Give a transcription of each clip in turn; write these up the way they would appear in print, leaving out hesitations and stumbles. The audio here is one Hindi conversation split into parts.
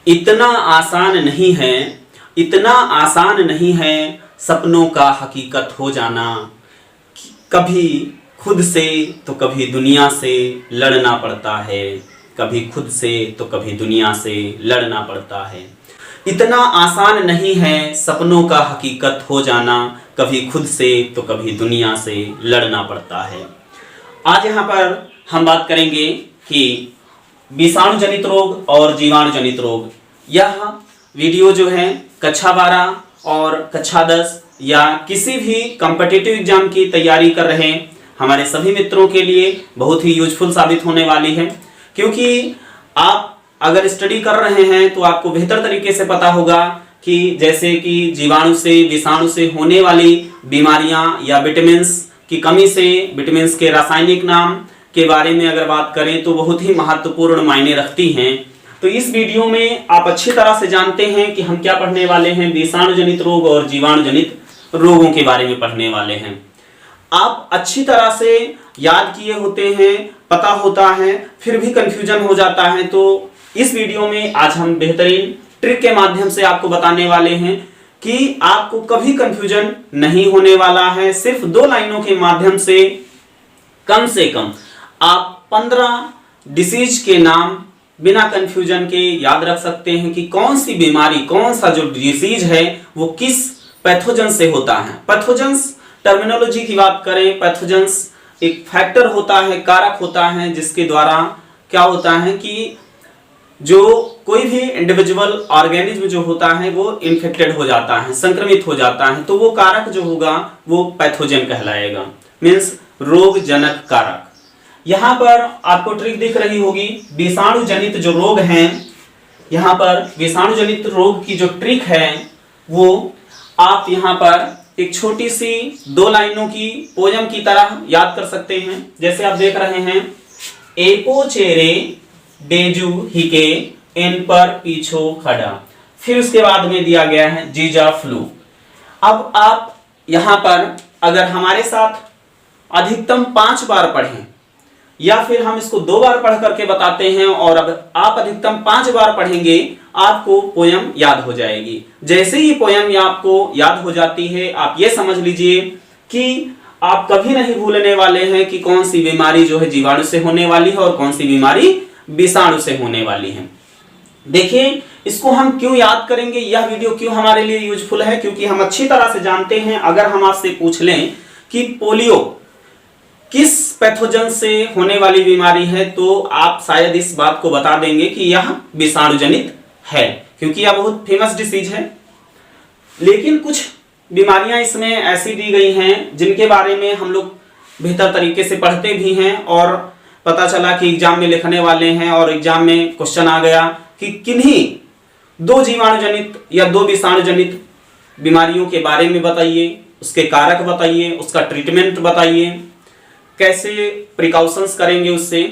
इतना आसान नहीं है, इतना आसान नहीं है सपनों का हकीकत हो जाना। कभी खुद से तो कभी दुनिया से लड़ना पड़ता है, कभी खुद से तो कभी दुनिया से लड़ना पड़ता है। इतना आसान नहीं है सपनों का हकीकत हो जाना, कभी खुद से तो कभी दुनिया से लड़ना पड़ता है। आज यहाँ पर हम बात करेंगे कि विषाणु जनित रोग और जीवाणु जनित रोग। यह वीडियो जो है कक्षा 12 और कक्षा 10 या किसी भी कॉम्पिटिटिव एग्जाम की तैयारी कर रहे हमारे सभी मित्रों के लिए बहुत ही यूजफुल साबित होने वाली है, क्योंकि आप अगर स्टडी कर रहे हैं तो आपको बेहतर तरीके से पता होगा कि जैसे कि जीवाणु से विषाणु से होने वाली बीमारियां या विटामिन्स की कमी से विटामिन्स के रासायनिक नाम के बारे में अगर बात करें तो बहुत ही महत्वपूर्ण मायने रखती हैं। तो इस वीडियो में आप अच्छी तरह से जानते हैं कि हम क्या पढ़ने वाले हैं, विषाणु जनित रोग और जीवाणु जनित रोगों के बारे में पढ़ने वाले हैं। आप अच्छी तरह से याद किए होते हैं, पता होता है, फिर भी कंफ्यूजन हो जाता है। तो इस वीडियो में आज हम बेहतरीन ट्रिक के माध्यम से आपको बताने वाले हैं कि आपको कभी कंफ्यूजन नहीं होने वाला है। सिर्फ 2 लाइनों के माध्यम से कम आप 15 डिसीज के नाम बिना कंफ्यूजन के याद रख सकते हैं कि कौन सी बीमारी, कौन सा जो डिसीज है वो किस पैथोजन से होता है। पैथोजेंस टर्मिनोलॉजी की बात करें, पैथोजेंस एक फैक्टर होता है, कारक होता है, जिसके द्वारा क्या होता है कि जो कोई भी इंडिविजुअल ऑर्गेनिज्म जो होता है वो इन्फेक्टेड हो जाता है, संक्रमित हो जाता है, तो वो कारक जो होगा वो पैथोजन कहलाएगा, मीन्स रोग जनक कारक। यहाँ पर आपको ट्रिक दिख रही होगी, विषाणु जनित जो रोग हैं, यहाँ पर विषाणु जनित रोग की जो ट्रिक है वो आप यहाँ पर एक छोटी सी 2 लाइनों की पोयम की तरह याद कर सकते हैं। जैसे आप देख रहे हैं, एपो चेरे डेजू हिके एन पर पीछो खड़ा, फिर उसके बाद में दिया गया है जीजा फ्लू। अब आप यहां पर अगर हमारे साथ अधिकतम 5 बार पढ़ें या फिर हम इसको 2 बार पढ़ करके बताते हैं और अब आप अधिकतम 5 बार पढ़ेंगे, आपको पोयम याद हो जाएगी। जैसे ही पोयम आपको याद हो जाती है, आप ये समझ लीजिए कि आप कभी नहीं भूलने वाले हैं कि कौन सी बीमारी जो है जीवाणु से होने वाली है और कौन सी बीमारी विषाणु से होने वाली है। देखिए, इसको हम क्यों याद करेंगे, यह वीडियो क्यों हमारे लिए यूजफुल है, क्योंकि हम अच्छी तरह से जानते हैं। अगर हम आपसे पूछ लें कि पोलियो किस पैथोजन से होने वाली बीमारी है, तो आप शायद इस बात को बता देंगे कि यह विषाणु जनित है, क्योंकि यह बहुत फेमस डिसीज है। लेकिन कुछ बीमारियां इसमें ऐसी दी गई हैं जिनके बारे में हम लोग बेहतर तरीके से पढ़ते भी हैं और पता चला कि एग्जाम में लिखने वाले हैं और एग्जाम में क्वेश्चन आ गया कि किन्हीं 2 जीवाणु जनित या 2 विषाणु जनित बीमारियों के बारे में बताइए, उसके कारक बताइए, उसका ट्रीटमेंट बताइए, कैसे प्रिकॉशंस करेंगे उससे।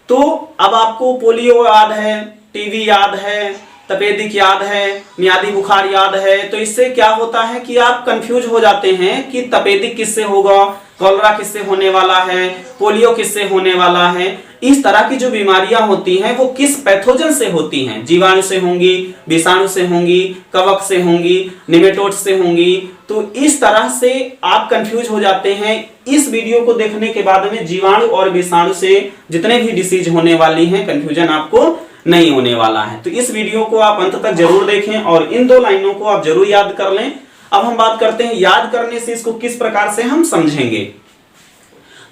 तो अब आपको पोलियो याद है, टीबी याद है, तपेदिक याद है, मियादी बुखार याद है, तो इससे क्या होता है कि आप कंफ्यूज हो जाते हैं कि तपेदिक किससे होगा, कॉलरा किससे होने वाला है, पोलियो किससे होने वाला है। इस तरह की जो बीमारियां होती हैं वो किस पैथोजन से होती हैं, जीवाणु से होंगी, विषाणु से होंगी, कवक से होंगी, निमेटोड से होंगी। तो इस तरह से आप कंफ्यूज हो जाते हैं। इस वीडियो को देखने के बाद में जीवाणु और विषाणु से जितने भी डिसीज होने वाली हैं, कंफ्यूजन आपको नहीं होने वाला है। तो इस वीडियो को आप अंत तक जरूर देखें और इन 2 लाइनों को आप जरूर याद कर लें। अब हम बात करते हैं याद करने से इसको किस प्रकार से हम समझेंगे।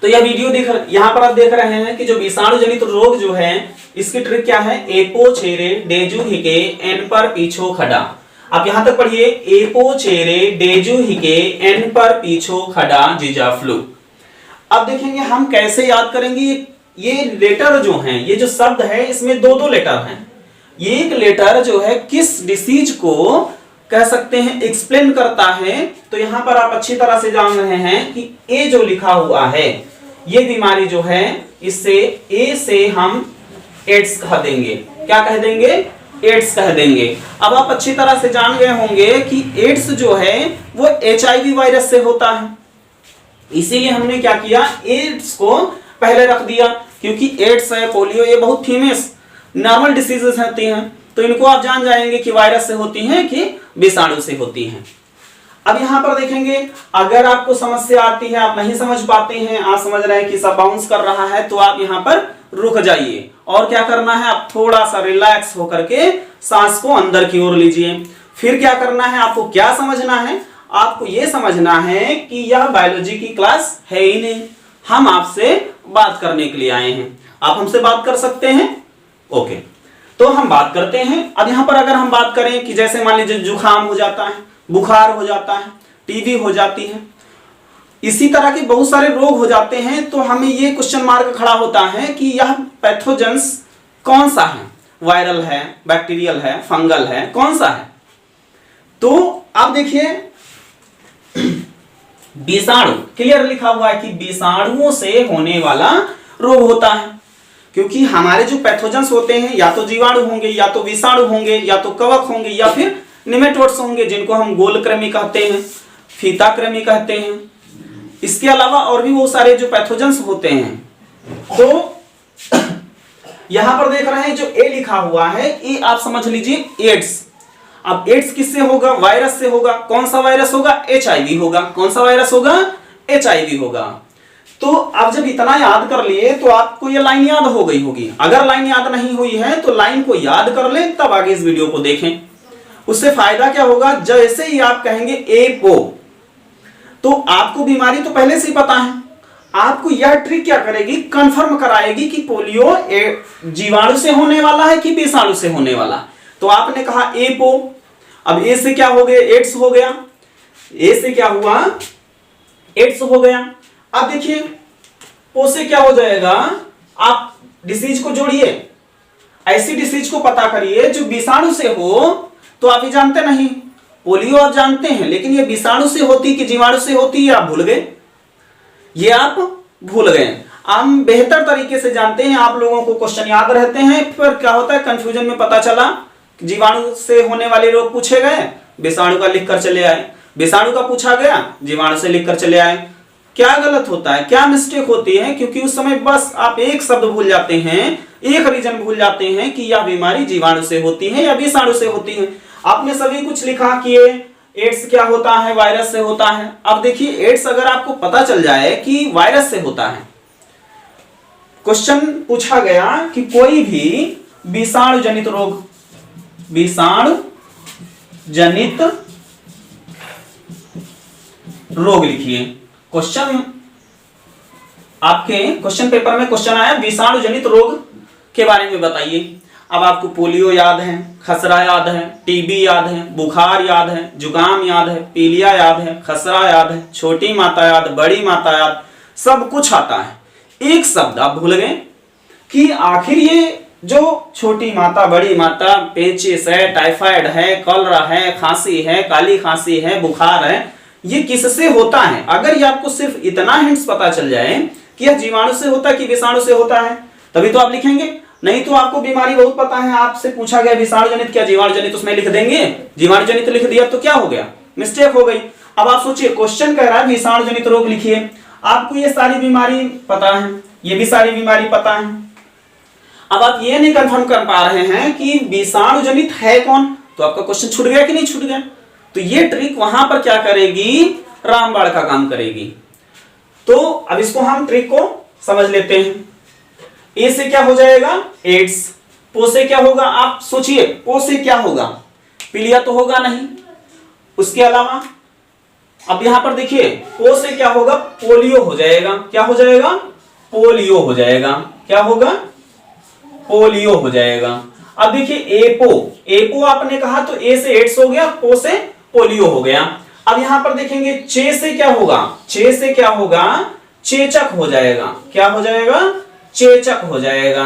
तो यह वीडियो यहाँ पर आप देख रहे हैं कि जो विषाणु जनित रोग जो है, इसकी ट्रिक क्या है, एपो चेरे डेजू हिके एन पर पीछो खड़ा। आप यहां तक पढ़िए, एपो चेरे डेजू हिके एन पर पीछो खड़ा जीजा फ्लू। अब देखेंगे हम कैसे याद करेंगे। ये लेटर जो हैं, ये जो शब्द है, इसमें 2 लेटर हैं। एक लेटर जो है किस डिसीज को कह सकते हैं एक्सप्लेन करता है। तो यहां पर आप अच्छी तरह से जान रहे हैं कि ए जो लिखा हुआ है, ये बीमारी जो है, इससे ए से हम एड्स कह देंगे। क्या कह देंगे, एड्स कह देंगे। अब आप अच्छी तरह से जान गए होंगे कि एड्स जो है वो HIV वायरस से होता है, इसीलिए हमने क्या किया, एड्स को पहले रख दिया, क्योंकि एड्स है, पोलियो, ये बहुत फेमस नॉर्मल डिसीजेस होती हैं। तो इनको आप जान जाएंगे कि वायरस से होती हैं कि विषाणु से होती हैं। अब यहां पर देखेंगे, अगर आपको समस्या आती है, आप नहीं समझ पाते हैं, आप समझ रहे हैं कि सब बाउंस कर रहा है, तो आप यहां पर रुक जाइए और क्या करना है, आप थोड़ा सा रिलैक्स होकर के सांस को अंदर की ओर लीजिए। फिर क्या करना है, आपको क्या समझना है, आपको यह समझना है कि यह बायोलॉजी की क्लास है ही नहीं, हम आपसे बात करने के लिए आए हैं। आप हमसे बात कर सकते हैं, ओके, तो हम बात करते हैं। अब यहां पर अगर हम बात करें कि जैसे मान लीजिए जुकाम हो जाता है, बुखार हो जाता है, टीबी हो जाती है, इसी तरह के बहुत सारे रोग हो जाते हैं, तो हमें ये क्वेश्चन मार्क खड़ा होता है कि यह पैथोजेंस कौन सा है, वायरल है, बैक्टीरियल है, फंगल है, कौन सा है। तो आप देखिए विषाणु क्लियर लिखा हुआ है कि विषाणुओं से होने वाला रोग होता है, क्योंकि हमारे जो पैथोजेंस होते हैं या तो जीवाणु होंगे, या तो विषाणु होंगे, या तो कवक होंगे, या फिर निमेटोड्स होंगे, जिनको हम गोलकृमि कहते हैं, फीताकृमि कहते हैं। इसके अलावा और भी वो सारे जो पैथोजेंस होते हैं। तो यहां पर देख रहे हैं जो ए लिखा हुआ है, ये आप समझ लीजिए एड्स। अब एड्स किससे होगा, वायरस से होगा। कौन सा वायरस होगा, HIV होगा। कौन सा वायरस होगा, HIV होगा। तो आप जब इतना याद कर लिए तो आपको ये लाइन याद हो गई होगी। अगर लाइन याद नहीं हुई है तो लाइन को याद कर ले, तब आगे इस वीडियो को देखें। उससे फायदा क्या होगा, जैसे ही आप कहेंगे एपो, तो आपको बीमारी तो पहले से ही पता है। आपको यह ट्रिक क्या करेगी, कंफर्म कराएगी कि पोलियो जीवाणु से होने वाला है कि विषाणु से होने वाला। तो आपने कहा एपो, अब ए से क्या हो गया, एड्स हो गया। ए से क्या हुआ, एड्स हो गया। अब देखिए ओ से क्या हो जाएगा, आप डिसीज को जोड़िए, ऐसी डिसीज को पता करिए जो विषाणु से हो। तो आप ये जानते नहीं, पोलियो आप जानते हैं, लेकिन ये विषाणु से होती कि जीवाणु से होती, ये आप भूल गए, ये आप भूल गए। हम बेहतर तरीके से जानते हैं, आप लोगों को क्वेश्चन याद रहते हैं, फिर क्या होता है कंफ्यूजन में पता चला जीवाणु से होने वाले रोग पूछे गए, विषाणु का लिखकर चले आए, विषाणु का पूछा गया, जीवाणु से लिखकर चले आए। क्या गलत होता है, क्या मिस्टेक होती है, क्योंकि उस समय बस आप एक शब्द भूल जाते हैं, एक रीजन भूल जाते हैं कि यह बीमारी जीवाणु से होती है या विषाणु से होती है। आपने सभी कुछ लिखा कि एड्स क्या होता है, वायरस से होता है। अब देखिए एड्स अगर आपको पता चल जाए कि वायरस से होता है, क्वेश्चन पूछा गया कि कोई भी विषाणु जनित रोग, विषाणु जनित रोग लिखिए। क्वेश्चन आपके क्वेश्चन पेपर में क्वेश्चन आया विषाणु जनित रोग के बारे में बताइए। अब आपको पोलियो याद है, खसरा याद है, टीबी याद है, बुखार याद है, जुकाम याद है, पीलिया याद है, खसरा याद है, छोटी माता याद, बड़ी माता याद, सब कुछ आता है। एक शब्द आप भूल गए कि आखिर ये जो छोटी माता, बड़ी माता, पेचिस है, टाइफाइड है, कॉलरा है, खांसी है, काली खांसी है, बुखार है, ये किससे होता है। अगर ये आपको सिर्फ इतना हिंट्स पता चल जाए कि यह जीवाणु से होता है कि विषाणु से होता है, तभी तो आप लिखेंगे। नहीं तो आपको बीमारी बहुत पता है, आपसे पूछा गया विषाणु जनित क्या जीवाणु जनित, उसमें लिख देंगे, जीवाणु जनित लिख दिया तो क्या हो गया, मिस्टेक हो गई। अब आप सोचिए क्वेश्चन कह रहा है विषाणु जनित रोग लिखिए, आपको ये सारी बीमारी पता है, ये भी सारी बीमारी पता है। अब आप ये नहीं कंफर्म कर पा रहे हैं कि विषाणु जनित है कौन, तो आपका क्वेश्चन छूट गया कि नहीं छूट गया। तो ये ट्रिक वहां पर क्या करेगी, रामबाण का काम करेगी। तो अब इसको हम ट्रिक को समझ लेते हैं। ए से क्या हो जाएगा, एड्स। पो से क्या होगा, आप सोचिए, पो से क्या होगा, पीलिया तो होगा नहीं। उसके अलावा अब यहां पर देखिए पो से क्या होगा, पोलियो हो जाएगा। क्या हो जाएगा, पोलियो हो जाएगा। क्या होगा, पोलियो हो जाएगा। अब देखिए एपो, एपो आपने कहा तो ए से एड्स हो गया, पो से पोलियो हो गया। अब यहां पर देखेंगे चे से क्या होगा, चे से क्या होगा, चेचक हो जाएगा। क्या हो जाएगा, चेचक हो जाएगा।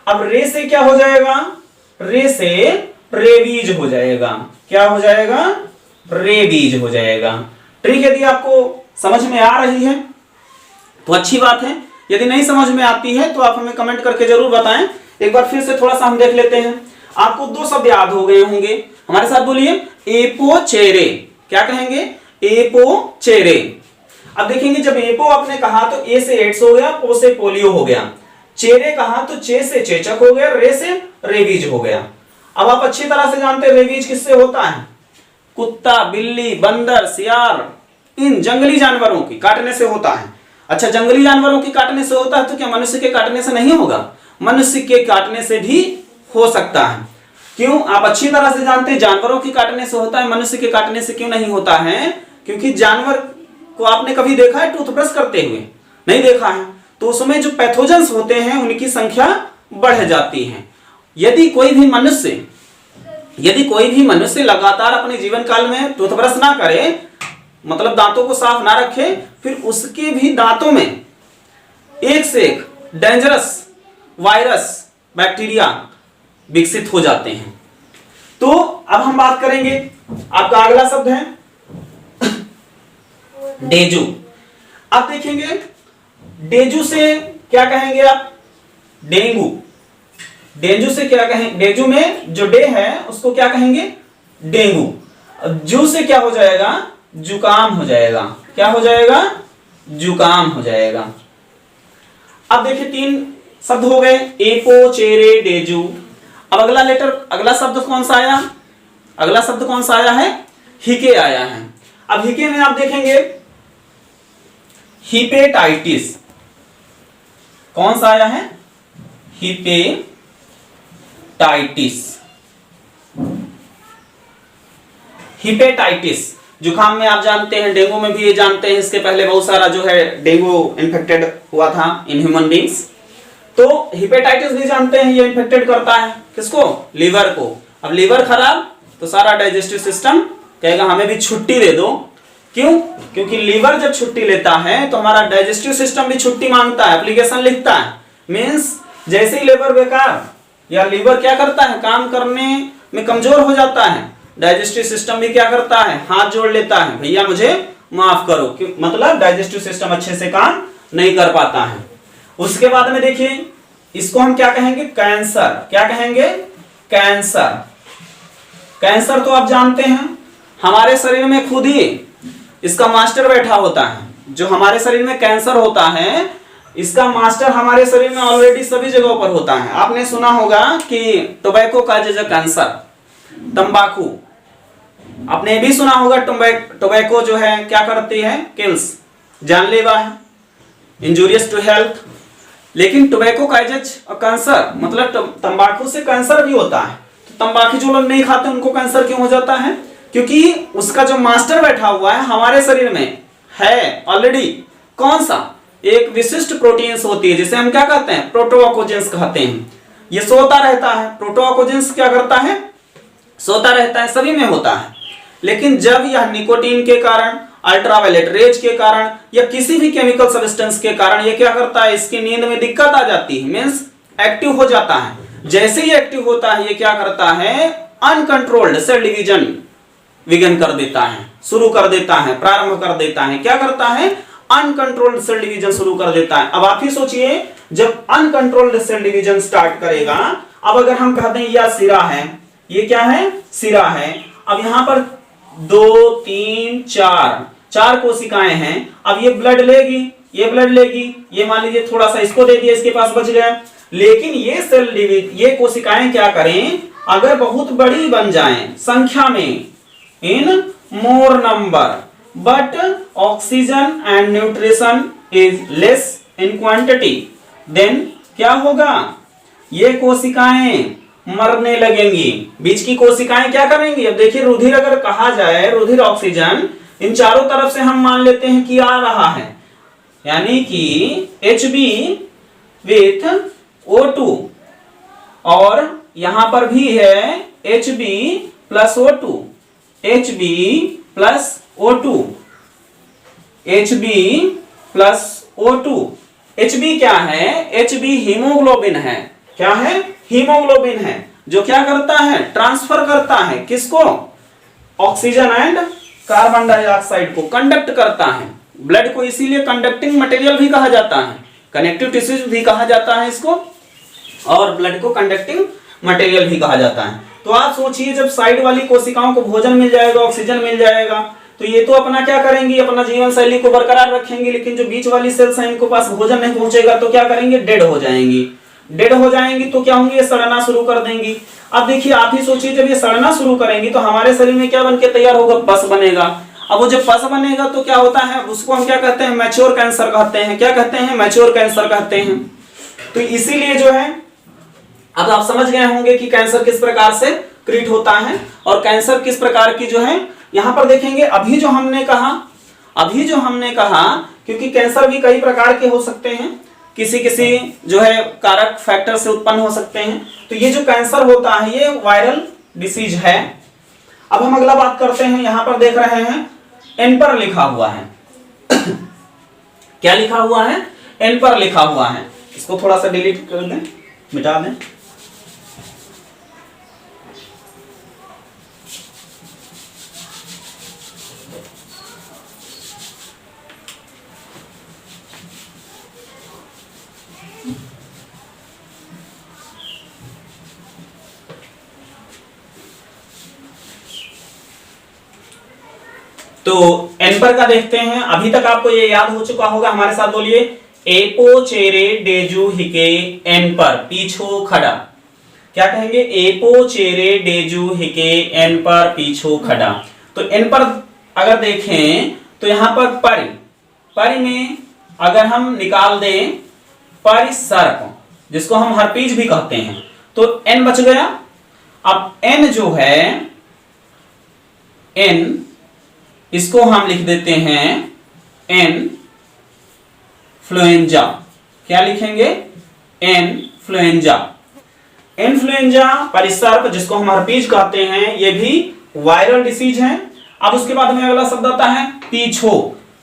अब रे से क्या हो जाएगा, रे से रेबीज हो जाएगा। क्या हो जाएगा, रेबीज हो जाएगा। ट्रिक यदि आपको समझ में आ रही है तो अच्छी बात है, यदि नहीं समझ में आती है तो आप हमें कमेंट करके जरूर बताएं। एक बार फिर से थोड़ा सा हम देख लेते हैं। आपको दो शब्द याद हो गए होंगे, हमारे साथ बोलिए, एपोचेरे। क्या कहेंगे, एपोचेरे। अब देखेंगे जब एपो आपने कहा तो ए से एड्स हो गया, पो से पोलियो हो गया। चेरे कहा तो चे से चेचक हो गया, रे से रेबीज हो गया। अब आप अच्छी तरह से जानते हैं रेबीज किससे होता है? कुत्ता, बिल्ली, बंदर, सियार, इन जंगली जानवरों की काटने से होता है। अच्छा, जंगली जानवरों की काटने से होता है तो क्या मनुष्य के काटने से नहीं होगा? मनुष्य के काटने से भी हो सकता है। क्यों? आप अच्छी तरह से जानते हैं जानवरों की काटने से होता है, मनुष्य के काटने से क्यों नहीं होता है? क्योंकि जानवर को आपने कभी देखा है टूथब्रश करते हुए? नहीं देखा है। तो उसमें जो पैथोजेंस होते हैं उनकी संख्या बढ़ जाती है। यदि कोई भी मनुष्य लगातार अपने जीवन काल में टूथब्रश ना करे, मतलब दांतों को साफ ना रखे, फिर उसके भी दांतों में एक से एक डेंजरस वायरस, बैक्टीरिया विकसित हो जाते हैं। तो अब हम बात करेंगे, आपका अगला शब्द है डेजू। आप देखेंगे डेजू से क्या कहेंगे आप? डेंगू। डेंगू से क्या कहेंगे? डेजू में जो डे है उसको क्या कहेंगे? डेंगू। जू से क्या हो जाएगा? जुकाम हो जाएगा। क्या हो जाएगा? जुकाम हो जाएगा। अब देखिए 3 शब्द हो गए, एपो, चेरे, डेजू। अब अगला शब्द कौन सा आया? अगला शब्द कौन सा आया है? हिके आया है। अब हिके में आप देखेंगे हिपेटाइटिस। कौन सा आया है? हिपेटाइटिस। हिपेटाइटिस जुकाम में आप जानते हैं, डेंगू में भी ये जानते हैं, इसके पहले बहुत सारा जो है डेंगू इन्फेक्टेड हुआ था इन ह्यूमन बींग्स। तो हिपेटाइटिस भी जानते हैं, ये इन्फेक्टेड करता है किसको? लीवर को। अब लीवर खराब तो सारा डाइजेस्टिव सिस्टम कहेगा हमें भी छुट्टी दे दो। क्यों? क्योंकि लीवर जब छुट्टी लेता है तो हमारा डाइजेस्टिव सिस्टम भी छुट्टी मांगता है, एप्लीकेशन लिखता है। मीन्स जैसे ही लीवर बेकार या लीवर क्या करता है, काम करने में कमजोर हो जाता है, डाइजेस्टिव सिस्टम भी क्या करता है, हाथ जोड़ लेता है, भैया मुझे माफ करो। मतलब डाइजेस्टिव सिस्टम अच्छे से काम नहीं कर पाता है। उसके बाद में देखिए इसको हम क्या कहेंगे? कैंसर। क्या कहेंगे? कैंसर। कैंसर तो आप जानते हैं हमारे शरीर में खुद ही इसका मास्टर बैठा होता है। जो हमारे शरीर में कैंसर होता है इसका मास्टर हमारे शरीर में ऑलरेडी सभी जगहों पर होता है। आपने सुना होगा कि टोबैको का जो कैंसर, तंबाकू, आपने भी सुना होगा टोबैको जो है क्या करती है? किल्स, जानलेवा है, इंजूरियस टू हेल्थ। लेकिन टोबैको काइजेज और कैंसर, मतलब तंबाकू से कैंसर भी होता है। तो तंबाकू जो लोग नहीं खाते उनको कैंसर क्यों हो जाता है? क्योंकि उसका जो मास्टर बैठा हुआ है हमारे शरीर में है ऑलरेडी। कौन सा? एक विशिष्ट प्रोटीन्स होती है जिसे हम क्या कहते हैं? प्रोटोऑकोजेंस कहते हैं। ये सोता रहता है। प्रोटोऑकोजेंस क्या करता है? सोता रहता है, सभी में होता है। लेकिन जब यह निकोटीन के कारण, अल्ट्रावायलेट रेज के कारण या किसी भी केमिकल सब्सटेंस के कारण ये क्या करता है, इसकी नींद में दिक्कत आ जाती है, मींस एक्टिव हो जाता है। जैसे ही एक्टिव होता है ये क्या करता है? अनकंट्रोल्ड सेल डिवीजन विघन कर देता है, शुरू कर देता है, प्रारंभ कर देता है। क्या करता है? अनकंट्रोल्ड सेल डिवीजन शुरू कर देता है। अब आप ही सोचिए जब अनकंट्रोल्ड सेल डिवीजन स्टार्ट करेगा, अब अगर हम कहते हैं यह सिरा है, ये क्या है? सिरा है। अब यहां पर 2 3 4 कोशिकाएं हैं। अब ये ब्लड लेगी, ये ब्लड लेगी, ये मान लीजिए थोड़ा सा इसको दे दिया, इसके पास बच गया। लेकिन ये सेल डिवीजन, ये कोशिकाएं क्या करें? अगर बहुत बड़ी बन जाएं संख्या में, in more number, but oxygen and nutrition is less in quantity, then क्या होगा? ये कोशिकाएं मरने लगेंगी। बीच की कोशिकाएं क्या करेंगी? अब देखिए रुधिर अगर कहा जाए, रुधिर ऑक्सीजन इन चारों तरफ से हम मान लेते हैं कि आ रहा है, यानी कि Hb विथ O2, और यहां पर भी है Hb plus O2, Hb plus O2, Hb plus O2। Hb क्या है? Hb हीमोग्लोबिन है। क्या है? हीमोग्लोबिन है, जो क्या करता है? ट्रांसफर करता है किसको? ऑक्सीजन एंड कार्बन डाइऑक्साइड को कंडक्ट करता है। ब्लड को इसीलिए कंडक्टिंग मटेरियल भी कहा जाता है, कनेक्टिव टिश्यूज भी कहा जाता है इसको, और ब्लड को कंडक्टिंग मटेरियल भी कहा जाता है। तो आप सोचिए जब साइड वाली कोशिकाओं को भोजन मिल जाएगा, ऑक्सीजन मिल जाएगा, तो ये तो अपना क्या करेंगी? अपना जीवन शैली को बरकरार रखेंगी। लेकिन जो बीच वाली सेल्स हैं इनको पास भोजन नहीं पहुंचेगा तो क्या करेंगी? डेड हो जाएंगी। डेड हो जाएंगी तो क्या होंगी, ये सड़ना शुरू कर देंगी। अब देखिए आप ही सोचिए, जब ये सड़ना शुरू करेंगी तो हमारे शरीर में क्या बन के तैयार होगा, पस बनेगा। अब वो जब पस बनेगा तो क्या होता है, उसको हम क्या कहते हैं, मैच्योर कैंसर कहते हैं। क्या कहते हैं, मैच्योर कैंसर कहते हैं। तो इसीलिए जो है अब आप समझ गए होंगे कि कैंसर किस प्रकार से क्रिएट होता है और कैंसर किस प्रकार की जो है, यहां पर देखेंगे अभी जो हमने कहा क्योंकि कैंसर भी कई प्रकार के हो सकते हैं, किसी किसी जो है कारक फैक्टर से उत्पन्न हो सकते हैं। तो ये जो कैंसर होता है ये वायरल डिसीज है। अब हम अगला बात करते हैं, यहां पर देख रहे हैं एन पर लिखा हुआ है क्या लिखा हुआ है, एन पर लिखा हुआ है। इसको थोड़ा सा डिलीट कर दें, मिटा दें। तो एन पर का देखते हैं। अभी तक आपको ये याद हो चुका होगा, हमारे साथ बोलिए, एपो चेरे डेजू हिके एन पर पीछो खड़ा। क्या कहेंगे, एपो चेरे डेजू हिके एन पर पीछो खड़ा। तो एन पर अगर देखें तो यहां पर परि में अगर हम निकाल दें परिसर्प, जिसको हम हर्पीज भी कहते हैं, तो एन बच गया। अब एन जो है, एन इसको हम लिख देते हैं इन्फ्लुएंजा। क्या लिखेंगे, इन्फ्लुएंजा। इन्फ्लुएंजा परिसर्प, जिसको हम हर्पीज कहते हैं, ये भी वायरल डिसीज है। अब उसके बाद में अगला शब्द आता है पीछो।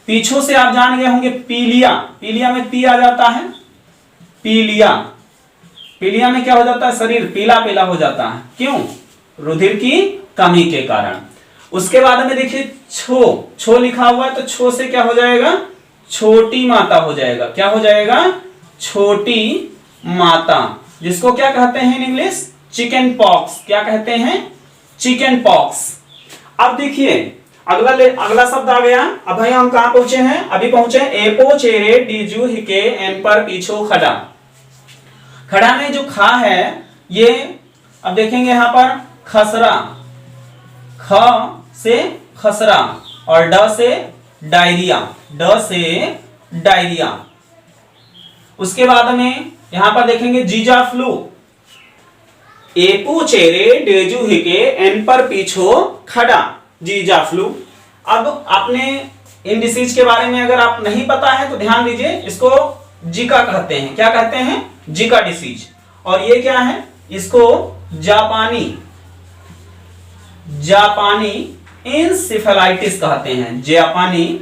पीछो से आप जान गए होंगे पीलिया। पीलिया में पी आ जाता है, पीलिया। पीलिया में क्या हो जाता है, शरीर पीला पीला हो जाता है। क्यों, रुधिर की कमी के कारण। उसके बाद में देखिए छो लिखा हुआ है, तो छो से क्या हो जाएगा, छोटी माता हो जाएगा। क्या हो जाएगा, छोटी माता, जिसको क्या कहते हैं इन इंग्लिश, चिकन पॉक्स। क्या कहते हैं, चिकन पॉक्स। अब देखिए अगला शब्द आ गया। अब भाई हम कहां पहुंचे हैं, अभी पहुंचे एपो चेरे डीजू हिके एन पर पीछो खड़ा। खड़ा में जो खा है ये, अब देखेंगे यहां पर खसरा, ख से खसरा और ड से डायरिया, ड से डायरिया। उसके बाद में यहां पर देखेंगे जीजा फ्लू। एपू चेरे डेजू हिके एन पर पीछो खड़ा, जीजा फ्लू। अब आपने इन डिसीज के बारे में अगर आप नहीं पता है तो ध्यान दीजिए, इसको जिका कहते हैं। क्या कहते हैं, जिका डिसीज। और ये क्या है, इसको जापानी इंसेफेलाइटिस कहते हैं। जापानी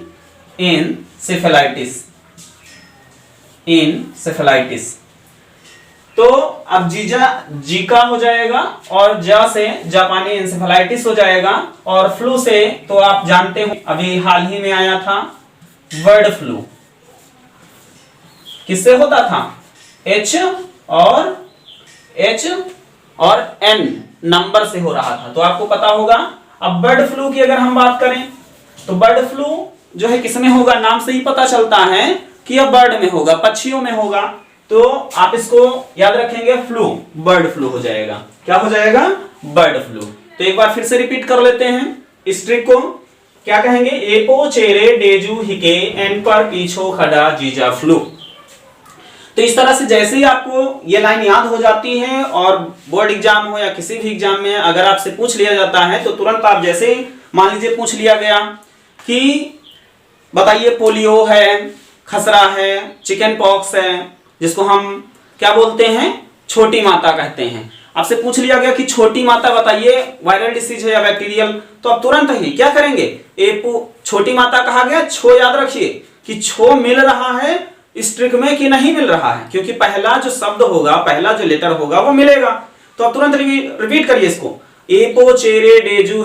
इंसेफेलाइटिस। तो अब जीका हो जाएगा और जा से जापानी इंसेफेलाइटिस हो जाएगा। और फ्लू से तो आप जानते हो अभी हाल ही में आया था बर्ड फ्लू। किससे होता था, एच और एन नंबर से हो रहा था, तो आपको पता होगा। अब बर्ड फ्लू की अगर हम बात करें तो बर्ड फ्लू जो है किसमें होगा, नाम से ही पता चलता है कि यह बर्ड में होगा, पक्षियों में होगा। तो आप इसको याद रखेंगे, फ्लू, बर्ड फ्लू हो जाएगा। क्या हो जाएगा, बर्ड फ्लू। तो एक बार फिर से रिपीट कर लेते हैं इस ट्रिक को। क्या कहेंगे, एपो चेरे डेजू हिके एन पर पीछो खड़ा जीजा फ्लू। तो इस तरह से जैसे ही आपको ये लाइन याद हो जाती है और बोर्ड एग्जाम हो या किसी भी एग्जाम में अगर आपसे पूछ लिया जाता है तो तुरंत आप, जैसे मान लीजिए पूछ लिया गया कि बताइए पोलियो है, खसरा है, चिकन पॉक्स है, जिसको हम क्या बोलते हैं, छोटी माता कहते हैं। आपसे पूछ लिया गया कि छोटी माता बताइए वायरल डिसीज है या बैक्टीरियल, तो आप तुरंत ही क्या करेंगे, छोटी माता कहा गया, छो याद रखिए कि छो मिल रहा है इस ट्रिक में कि नहीं मिल रहा है, क्योंकि पहला जो शब्द होगा, पहला जो लेटर होगा वो मिलेगा। तो आप तुरंत रिपीट करिए इसको, एपो चेरे डेजू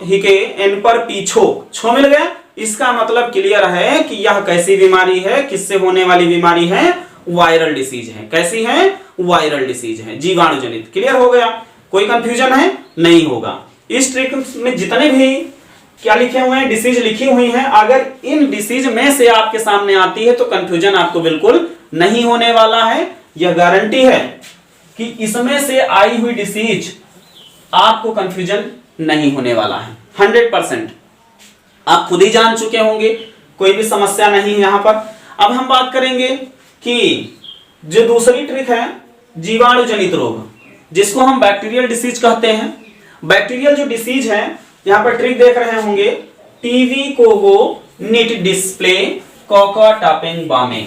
हिके एन पर पीछो, छो मिल गया। इसका मतलब क्लियर है कि यह कैसी बीमारी है, किससे होने वाली बीमारी है, वायरल डिसीज है। कैसी है, वायरल डिसीज है, जीवाणु जनित। क्लियर हो गया, कोई कंफ्यूजन है, नहीं होगा। इस ट्रिक में जितने भी क्या लिखे हुए हैं, डिसीज लिखी हुई हैं, अगर इन डिसीज में से आपके सामने आती है तो कंफ्यूजन आपको बिल्कुल नहीं होने वाला है। यह गारंटी है कि इसमें से आई हुई डिसीज आपको कंफ्यूजन नहीं होने वाला है। 100% आप खुद ही जान चुके होंगे, कोई भी समस्या नहीं है यहां पर। अब हम बात करेंगे कि जो दूसरी ट्रिक है जीवाणु जनित रोग, जिसको हम बैक्टीरियल डिसीज कहते हैं। बैक्टीरियल जो डिसीज है, यहां पर ट्रिक देख रहे होंगे, टीवी कोगो निट डिस्प्ले कोका टापिंग बामे।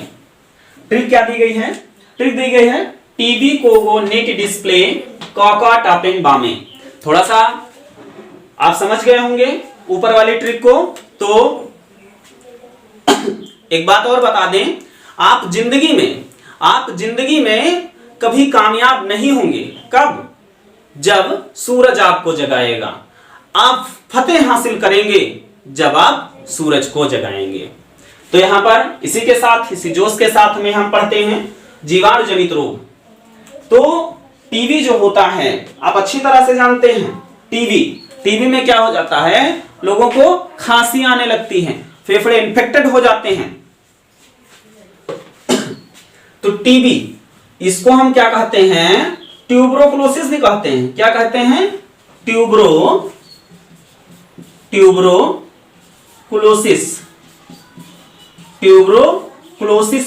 ट्रिक क्या दी गई है? ट्रिक दी गई है टीवी कोगो निट डिस्प्ले कोका टापिंग बामे। थोड़ा सा आप समझ गए होंगे ऊपर वाली ट्रिक को। तो एक बात और बता दें, आप जिंदगी में कभी कामयाब नहीं होंगे। कब? जब सूरज आपको जगाएगा। आप फतेह हासिल करेंगे जब आप सूरज को जगाएंगे। तो यहां पर इसी के साथ, इसी जोश के साथ में हम पढ़ते हैं जीवाणु जनित रोग। तो टीबी जो होता है आप अच्छी तरह से जानते हैं। टीबी में क्या हो जाता है, लोगों को खांसी आने लगती है, फेफड़े इन्फेक्टेड हो जाते हैं। तो टीबी, इसको हम क्या कहते हैं? ट्यूबरोकुलोसिस भी कहते हैं। क्या कहते हैं? ट्यूबरोकुलोसिस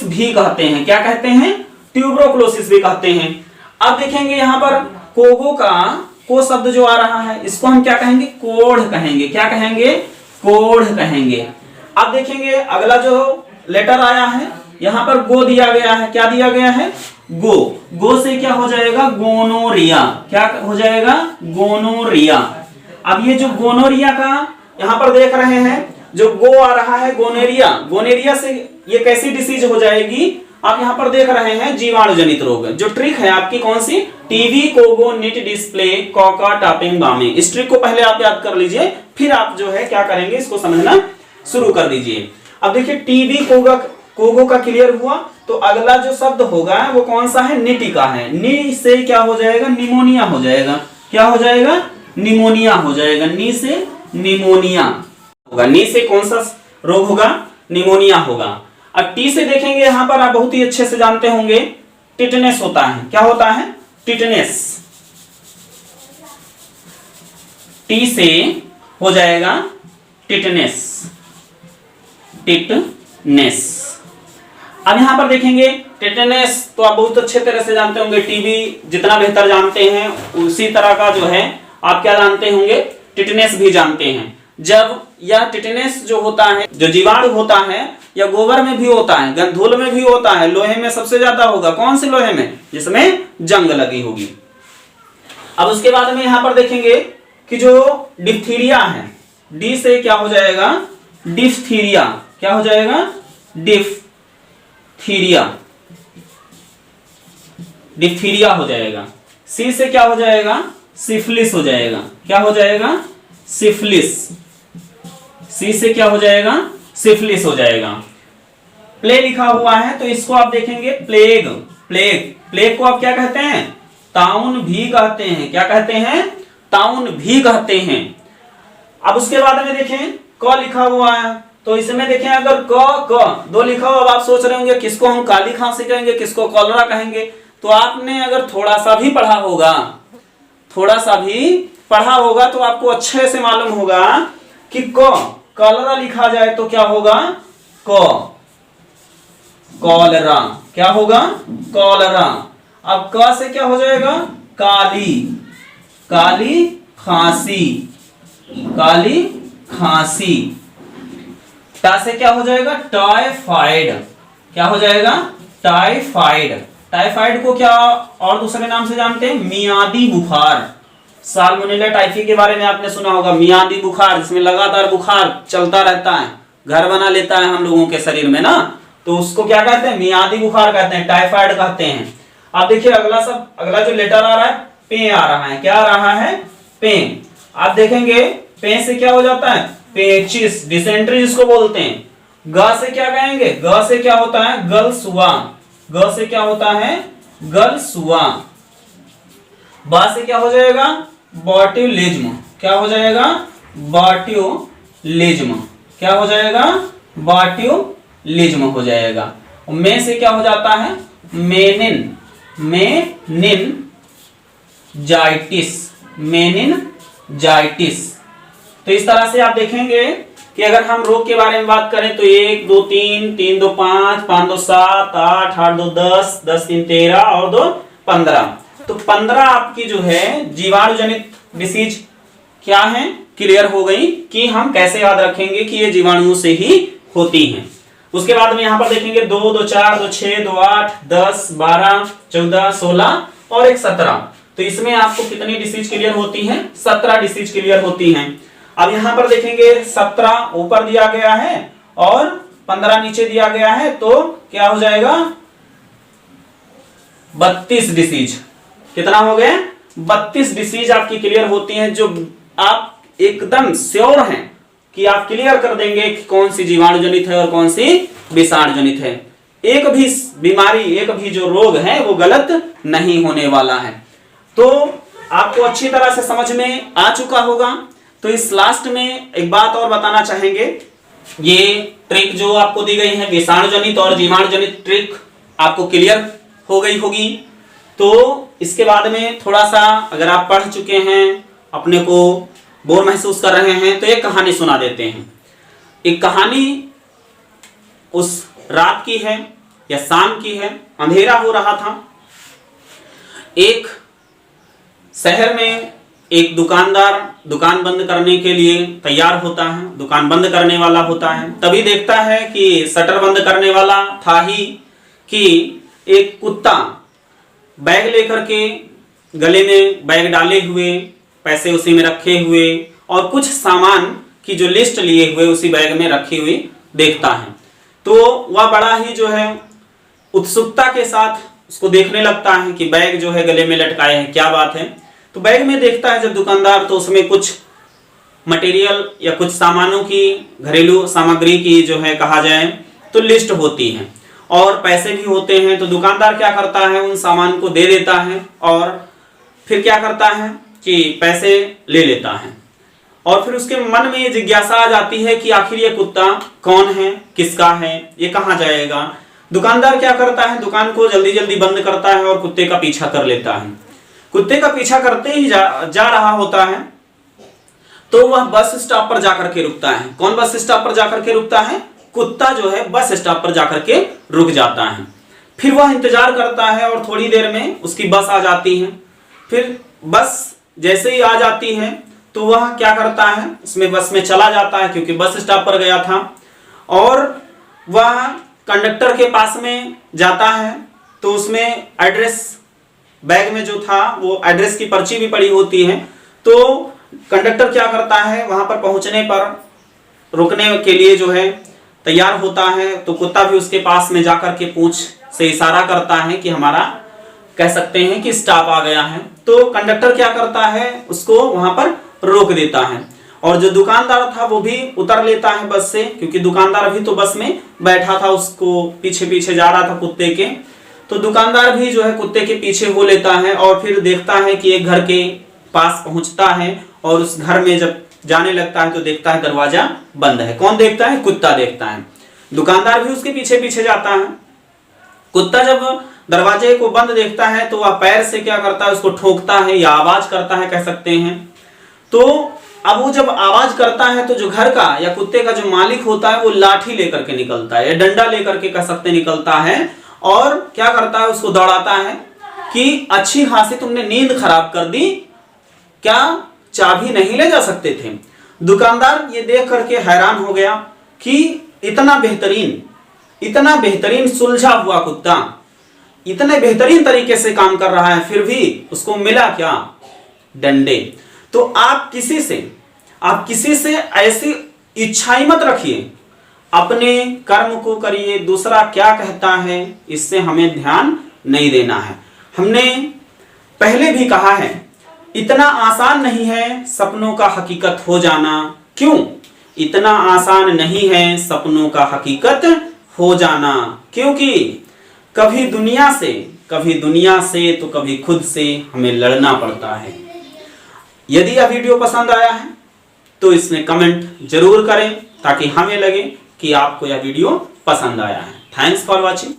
भी कहते हैं। क्या कहते हैं? ट्यूबरोकुलोसिस भी कहते हैं। अब देखेंगे यहां पर कोगो का को शब्द जो आ रहा है, इसको हम क्या कहेंगे? कोढ़ कहेंगे। क्या कहेंगे? कोढ़ कहेंगे। अब देखेंगे अगला जो लेटर आया है, यहां पर गो दिया गया है। क्या दिया गया है? गो से क्या हो जाएगा? गोनोरिया। क्या हो जाएगा? गोनोरिया। अब ये जो गोनोरिया का यहां पर देख रहे हैं, जो गो आ रहा है गोनेरिया से ये कैसी डिसीज हो जाएगी? आप यहां पर देख रहे हैं जीवाणु जनित रोग। जो ट्रिक है आपकी कौन सी? टीवी कोगो निट डिस्प्ले कोका टापिंग बामे। इस ट्रिक को पहले आप याद कर लीजिए, फिर आप जो है क्या करेंगे इसको समझना शुरू कर दीजिए। अब देखिए टीवी कोगो का क्लियर हुआ, तो अगला जो शब्द होगा वो कौन सा है? निटी का है। नी से क्या हो जाएगा? निमोनिया हो जाएगा। क्या हो जाएगा? निमोनिया हो जाएगा। नी से निमोनिया होगा। नी से कौन सा रोग होगा? निमोनिया होगा। अब टी से देखेंगे, यहां पर आप बहुत ही अच्छे से जानते होंगे, टिटनेस होता है। क्या होता है? टिटनेस। टी से हो जाएगा टिटनेस। अब यहां पर देखेंगे टिटनेस तो आप बहुत अच्छे तरह से जानते होंगे। टीबी जितना बेहतर जानते हैं उसी तरह का जो है आप क्या जानते होंगे? टिटनेस भी जानते हैं। जब यह टिटनेस जो होता है, जो जीवाणु होता है, या गोबर में भी होता है, गंधोल में भी होता है, लोहे में सबसे ज्यादा होगा। कौन से लोहे में? जिसमें जंग लगी होगी। अब उसके बाद में यहां पर देखेंगे कि जो डिप्थीरिया है, डी से क्या हो जाएगा? डिप्थीरिया। क्या हो जाएगा? डिप्थीरिया हो जाएगा। सी से क्या हो जाएगा? सिफिलिस हो जाएगा। क्या हो जाएगा? सिफिलिस। सी से क्या हो जाएगा? सिफिलिस हो जाएगा। प्ले लिखा हुआ है तो इसको आप देखेंगे प्लेग को आप क्या कहते हैं? ताउन भी कहते हैं। क्या कहते हैं? ताउन भी कहते हैं। अब उसके बाद में देखें क लिखा हुआ है, तो इसमें देखें अगर क दो लिखा हुआ, अब आप सोच रहे होंगे किसको हम काली खांसी कहेंगे, किसको कॉलरा कहेंगे। तो आपने अगर थोड़ा सा भी पढ़ा होगा तो आपको अच्छे से मालूम होगा कि कॉलरा लिखा जाए तो क्या होगा? कॉलरा। क्या होगा? कॉलरा। अब क से क्या हो जाएगा? काली खांसी। टा से क्या हो जाएगा? टाइफाइड। क्या हो जाएगा? टाइफाइड को क्या और दूसरे नाम से जानते हैं? मियादी बुखार। साल्मोनेला टाइफी के बारे में आपने सुना होगा, मियादी बुखार, जिसमें लगातार बुखार चलता रहता है, घर बना लेता है हम लोगों के शरीर में ना, तो उसको क्या कहते हैं? मियादी बुखार कहते हैं, टाइफाइड कहते हैं। आप देखिए अगला जो लेटर आ रहा है, पे आ रहा है। क्या आ रहा है? पे। आप देखेंगे पे से क्या हो जाता है? पेचिस, डिसेंट्री जिसको बोलते हैं। ग से क्या कहेंगे? ग से क्या होता है? गलसुआ। ग से क्या होता है? गलसुआ। बा से क्या हो जाएगा? बॉट्यूलिज्म। क्या हो जाएगा? बॉट्यूलिज्म। क्या हो जाएगा? बॉट्यूलिज्म हो जाएगा। में से क्या हो जाता है? मेनिन। मेनिनजाइटिस। तो इस तरह से आप देखेंगे कि अगर हम रोग के बारे में बात करें तो 1 2 3 3 2 5 5 2 7 8 8 2 10 10 3 13 और 2 15। तो 15 आपकी जो है जीवाणु जनित डिसीज क्या है, क्लियर हो गई कि हम कैसे याद रखेंगे कि ये जीवाणुओं से ही होती हैं। उसके बाद में यहां पर देखेंगे 2 2 4 2 6 2 8 10 12 14 16 और एक 17। तो इसमें आपको कितनी डिसीज क्लियर होती हैं? 17 डिसीज क्लियर होती हैं। अब यहां पर देखेंगे 17 ऊपर दिया गया है और 15 नीचे दिया गया है, तो क्या हो जाएगा 32 डिसीज। कितना हो गए? 32 डिसीज आपकी क्लियर होती हैं, जो आप एकदम श्योर हैं कि आप क्लियर कर देंगे कि कौन सी जीवाणु जनित है और कौन सी विषाणु जनित है। एक भी बीमारी, एक भी जो रोग है वो गलत नहीं होने वाला है। तो आपको अच्छी तरह से समझ में आ चुका होगा। तो इस लास्ट में एक बात और बताना चाहेंगे, ये ट्रिक जो आपको दी गई है विषाणु जनित और जीवाणु जनित ट्रिक आपको क्लियर हो गई होगी। तो इसके बाद में थोड़ा सा अगर आप पढ़ चुके हैं, अपने को बोर महसूस कर रहे हैं, तो एक कहानी सुना देते हैं। एक कहानी उस रात की है या शाम की है, अंधेरा हो रहा था। एक शहर में एक दुकानदार दुकान बंद करने के लिए तैयार होता है, दुकान बंद करने वाला होता है। तभी देखता है कि शटर बंद करने वाला था ही कि एक कुत्ता बैग लेकर के, गले में बैग डाले हुए, पैसे उसी में रखे हुए और कुछ सामान की जो लिस्ट लिए हुए उसी बैग में रखी हुई देखता है। तो वह बड़ा ही जो है उत्सुकता के साथ उसको देखने लगता है कि बैग जो है गले में लटकाए हैं, क्या बात है। तो बैग में देखता है जब दुकानदार, तो उसमें कुछ मटेरियल या कुछ सामानों की, घरेलू सामग्री की जो है कहा जाए तो लिस्ट होती है और पैसे भी होते हैं। तो दुकानदार क्या करता है, उन सामान को दे देता है और फिर क्या करता है कि पैसे ले लेता है। और फिर उसके मन में ये जिज्ञासा आ जाती है कि आखिर ये कुत्ता कौन है, किसका है, ये कहाँ जाएगा। दुकानदार क्या करता है, दुकान को जल्दी जल्दी बंद करता है और कुत्ते का पीछा कर लेता है। कुत्ते का पीछा करते ही जा रहा होता है, तो वह बस स्टॉप पर जाकर के रुकता है। कौन बस स्टॉप पर जाकर के रुकता है? कुत्ता जो है बस स्टॉप पर जाकर के रुक जाता है। फिर वह इंतजार करता है और थोड़ी देर में उसकी बस आ जाती है। फिर बस जैसे ही आ जाती है तो वह क्या करता है, उसमें बस में चला जाता है क्योंकि बस स्टॉप पर गया था। और वह कंडक्टर के पास में जाता है, तो उसमें एड्रेस, बैग में जो था वो एड्रेस की पर्ची भी पड़ी होती है। तो कंडक्टर क्या करता है, वहां पर पहुंचने पर रुकने के लिए जो है तैयार होता है। तो कुत्ता भी उसके पास में जाकर के पूंछ से इशारा करता है कि हमारा, कह सकते हैं कि स्टॉप आ गया है। तो कंडक्टर क्या करता है, उसको वहां पर रोक देता है और जो दुकानदार था वो भी उतर लेता है बस से, क्योंकि दुकानदार भी तो बस में बैठा था, उसको पीछे पीछे जा रहा था कुत्ते के। तो दुकानदार भी जो है कुत्ते के पीछे हो लेता है और फिर देखता है कि एक घर के पास पहुंचता है और उस घर में जब जाने लगता है तो देखता है दरवाजा बंद है। कौन देखता है? कुत्ता देखता है। दुकानदार भी उसके पीछे पीछे जाता है। कुत्ता जब दरवाजे को बंद देखता है तो वह पैर से क्या करता है, उसको ठोकता है या आवाज करता है, कह सकते हैं। तो अब वो जब आवाज करता है तो जो घर का या कुत्ते का जो मालिक होता है वो लाठी लेकर के निकलता है या डंडा लेकर के, कह सकते, निकलता है और क्या करता है, उसको दौड़ाता है कि अच्छी खासी तुमने नींद खराब कर दी, क्या चाबी नहीं ले जा सकते थे? दुकानदार ये देख करके हैरान हो गया कि इतना बेहतरीन सुलझा हुआ कुत्ता इतने बेहतरीन तरीके से काम कर रहा है, फिर भी उसको मिला क्या? डंडे। तो आप किसी से ऐसी इच्छाई मत रखिए, अपने कर्म को करिए, दूसरा क्या कहता है इससे हमें ध्यान नहीं देना है। हमने पहले भी कहा है, इतना आसान नहीं है सपनों का हकीकत हो जाना। क्यों? इतना आसान नहीं है सपनों का हकीकत हो जाना, क्योंकि कभी दुनिया से तो कभी खुद से हमें लड़ना पड़ता है। यदि यह वीडियो पसंद आया है तो इसमें कमेंट जरूर करें ताकि हमें लगे कि आपको यह वीडियो पसंद आया है। Thanks for watching.